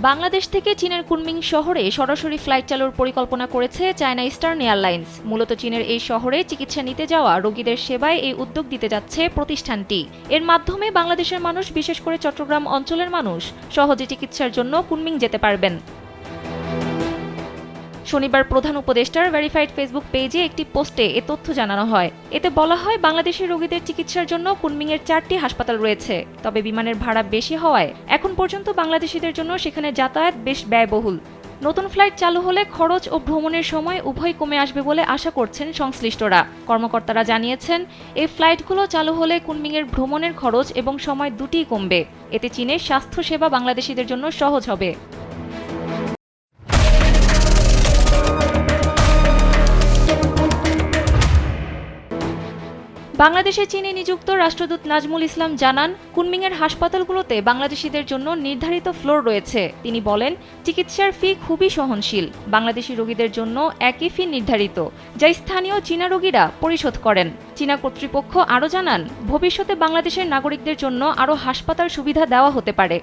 বাংলাদেশ থেকে চীনের কুনমিং শহরে সরাসরি ফ্লাইট চালুর পরিকল্পনা করেছে চায়না ইস্টার্ন এয়ারলাইন্স। মূলত চীনের এই শহরে চিকিৎসা নিতে যাওয়া রোগীদের সেবায় এই উদ্যোগ দিতে যাচ্ছে প্রতিষ্ঠানটি। এর মাধ্যমে বাংলাদেশের মানুষ, বিশেষ করে চট্টগ্রাম অঞ্চলের মানুষ সহজে চিকিৎসার জন্য কুনমিং যেতে পারবেন। শনিবার প্রধান উপদেষ্টার ভেরিফাইড ফেসবুক পেজে একটি পোস্টে এ তথ্য জানানো হয়। এতে বলা হয়, বাংলাদেশের রোগীদের চিকিৎসার জন্য কুনমিংয়ের 4টি হাসপাতাল রয়েছে। তবে বিমানের ভাড়া বেশি হওয়ায় এখন পর্যন্ত বাংলাদেশিদের জন্য সেখানে যাতায়াত বেশ ব্যয়বহুল। নতুন ফ্লাইট চালু হলে খরচ ও ভ্রমণের সময় উভয় কমে আসবে বলে আশা করছেন সংশ্লিষ্টরা। কর্মকর্তারা জানিয়েছেন, এই ফ্লাইটগুলো চালু হলে কুনমিংয়ের ভ্রমণের খরচ এবং সময় দুটিই কমবে। এতে চীনের স্বাস্থ্যসেবা বাংলাদেশিদের জন্য সহজ হবে। বাংলাদেশে চীনে নিযুক্ত রাষ্ট্রদূত নাজমুল ইসলাম জানান, কুনমিংয়ের হাসপাতালগুলোতে বাংলাদেশিদের জন্য নির্ধারিত ফ্লোর রয়েছে। তিনি বলেন, চিকিৎসার ফি খুবই সহনশীল। বাংলাদেশি রোগীদের জন্য একই ফি নির্ধারিত, যা স্থানীয় চীনা রোগীরা পরিশোধ করেন। চীনা কর্তৃপক্ষ আরও জানান, ভবিষ্যতে বাংলাদেশের নাগরিকদের জন্য আরও হাসপাতাল সুবিধা দেওয়া হতে পারে।